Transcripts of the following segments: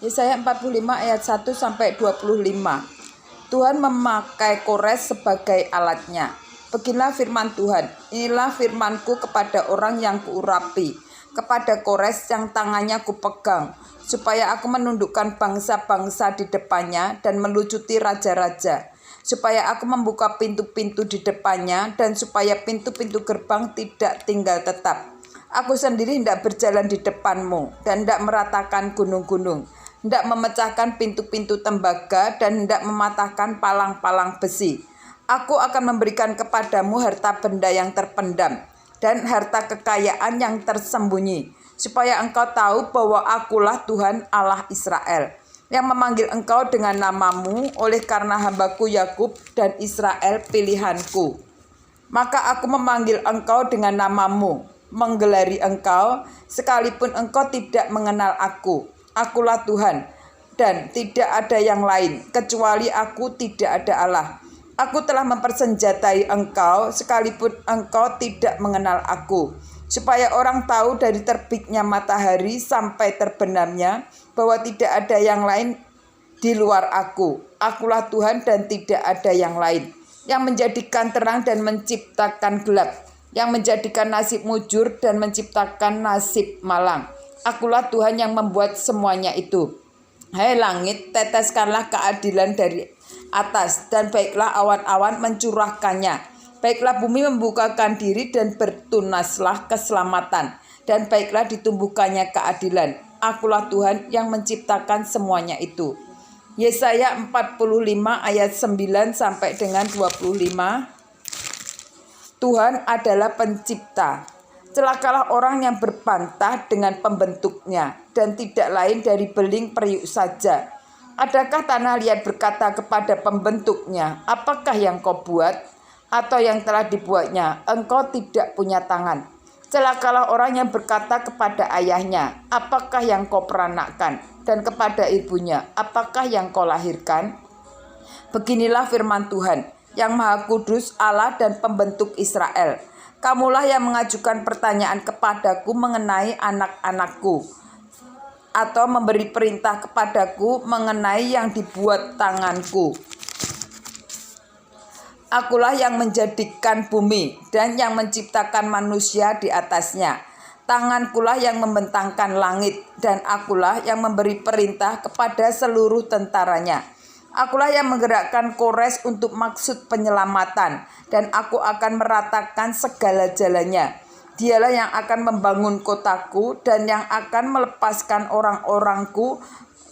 Yesaya 45 ayat 1 sampai 25. Tuhan memakai Kores sebagai alatnya. Beginilah firman Tuhan, inilah firmanku kepada orang yang kuurapi, kepada Kores yang tangannya kupegang, supaya aku menundukkan bangsa-bangsa di depannya dan melucuti raja-raja, supaya aku membuka pintu-pintu di depannya dan supaya pintu-pintu gerbang tidak tinggal tetap. Aku sendiri hendak berjalan di depanmu dan hendak meratakan gunung-gunung, hendak memecahkan pintu-pintu tembaga dan hendak mematahkan palang-palang besi. Aku akan memberikan kepadamu harta benda yang terpendam dan harta kekayaan yang tersembunyi, supaya engkau tahu bahwa akulah Tuhan Allah Israel, yang memanggil engkau dengan namamu oleh karena hambaku Yakub dan Israel pilihanku. Maka aku memanggil engkau dengan namamu, menggelari engkau, sekalipun engkau tidak mengenal aku. Akulah Tuhan, dan tidak ada yang lain, kecuali aku tidak ada Allah. Aku telah mempersenjatai engkau, sekalipun engkau tidak mengenal aku, supaya orang tahu dari terbitnya matahari sampai terbenamnya, bahwa tidak ada yang lain di luar aku. Akulah Tuhan dan tidak ada yang lain, yang menjadikan terang dan menciptakan gelap, yang menjadikan nasib mujur dan menciptakan nasib malang. Akulah Tuhan yang membuat semuanya itu. Hai langit, teteskanlah keadilan dari atas, dan baiklah awan-awan mencurahkannya. Baiklah bumi membukakan diri dan bertunaslah keselamatan, dan baiklah ditumbuhkannya keadilan. Akulah Tuhan yang menciptakan semuanya itu. Yesaya 45 ayat 9 sampai dengan 25. Tuhan adalah pencipta. Celakalah orang yang berbantah dengan pembentuknya dan tidak lain dari beling periuk saja. Adakah tanah liat berkata kepada pembentuknya, apakah yang kau buat? Atau yang telah dibuatnya, engkau tidak punya tangan. Celakalah orang yang berkata kepada ayahnya, apakah yang kau peranakkan? Dan kepada ibunya, apakah yang kau lahirkan? Beginilah firman Tuhan, yang Maha Kudus, Allah dan pembentuk Israel. Kamulah yang mengajukan pertanyaan kepadaku mengenai anak-anakku, atau memberi perintah kepadaku mengenai yang dibuat tanganku. Akulah yang menjadikan bumi dan yang menciptakan manusia di atasnya. Tangankulah yang membentangkan langit, dan akulah yang memberi perintah kepada seluruh tentaranya. Akulah yang menggerakkan Kores untuk maksud penyelamatan, dan aku akan meratakan segala jalannya. Dialah yang akan membangun kotaku dan yang akan melepaskan orang-orangku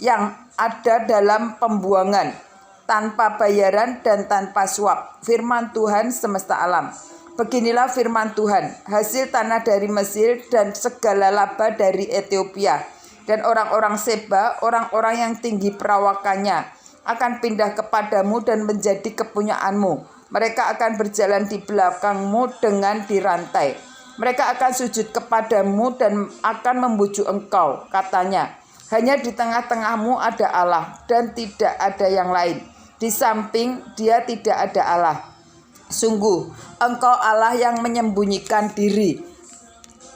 yang ada dalam pembuangan, tanpa bayaran dan tanpa suap. Firman Tuhan semesta alam. Beginilah firman Tuhan, hasil tanah dari Mesir dan segala laba dari Ethiopia. Dan orang-orang Seba, orang-orang yang tinggi perawakannya, akan pindah kepadamu dan menjadi kepunyaanmu. Mereka akan berjalan di belakangmu dengan dirantai. Mereka akan sujud kepadamu dan akan membujuk engkau, katanya. Hanya di tengah-tengahmu ada Allah dan tidak ada yang lain. Di samping dia tidak ada Allah. Sungguh, engkau Allah yang menyembunyikan diri,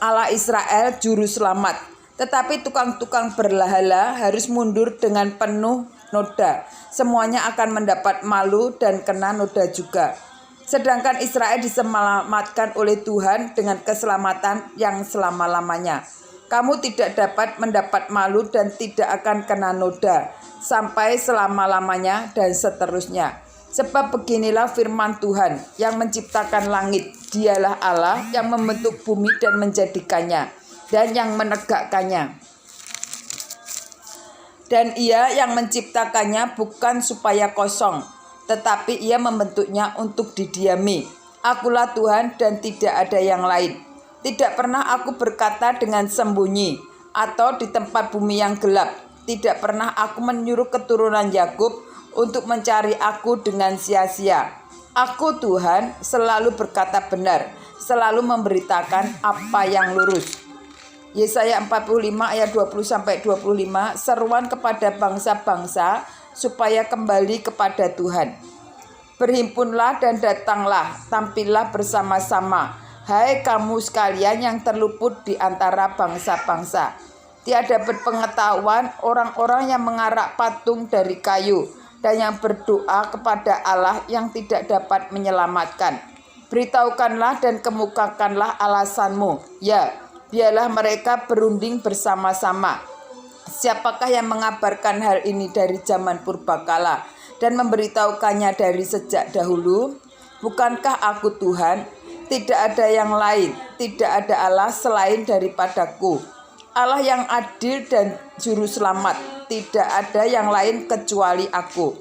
Allah Israel juru selamat. Tetapi tukang-tukang berhala harus mundur dengan penuh noda. Semuanya akan mendapat malu dan kena noda juga. Sedangkan Israel diselamatkan oleh Tuhan dengan keselamatan yang selama-lamanya. Kamu tidak dapat mendapat malu dan tidak akan kena noda sampai selama-lamanya dan seterusnya. Sebab beginilah firman Tuhan yang menciptakan langit. Dialah Allah yang membentuk bumi dan menjadikannya, dan yang menegakkannya. Dan ia yang menciptakannya bukan supaya kosong, tetapi ia membentuknya untuk didiami. Akulah Tuhan dan tidak ada yang lain. Tidak pernah aku berkata dengan sembunyi atau di tempat bumi yang gelap. Tidak pernah aku menyuruh keturunan Yakub untuk mencari aku dengan sia-sia. Aku Tuhan selalu berkata benar, selalu memberitakan apa yang lurus. Yesaya 45 ayat 20-25, seruan kepada bangsa-bangsa supaya kembali kepada Tuhan. Berhimpunlah dan datanglah, tampillah bersama-sama, hai kamu sekalian yang terluput di antara bangsa-bangsa. Tiada berpengetahuan orang-orang yang mengarak patung dari kayu dan yang berdoa kepada Allah yang tidak dapat menyelamatkan. Beritahukanlah dan kemukakanlah alasanmu. Ya, biarlah mereka berunding bersama-sama. Siapakah yang mengabarkan hal ini dari zaman purbakala dan memberitahukannya dari sejak dahulu? Bukankah aku Tuhan? Tidak ada yang lain, tidak ada Allah selain daripadaku. Allah yang adil dan juru selamat, tidak ada yang lain kecuali aku.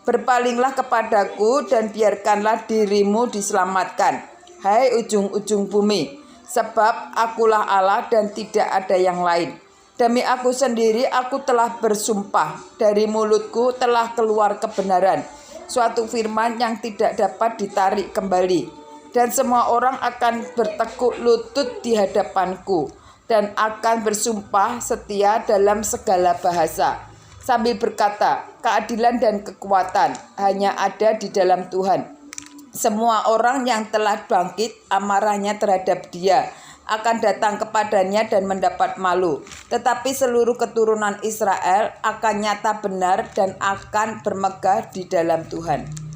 Berpalinglah kepadaku dan biarkanlah dirimu diselamatkan, hai ujung-ujung bumi, sebab akulah Allah dan tidak ada yang lain. Demi aku sendiri aku telah bersumpah, dari mulutku telah keluar kebenaran, suatu firman yang tidak dapat ditarik kembali. Dan semua orang akan bertekuk lutut di hadapanku dan akan bersumpah setia dalam segala bahasa, sambil berkata, keadilan dan kekuatan hanya ada di dalam Tuhan. Semua orang yang telah bangkit amarahnya terhadap dia akan datang kepadanya dan mendapat malu. Tetapi seluruh keturunan Israel akan nyata benar dan akan bermegah di dalam Tuhan.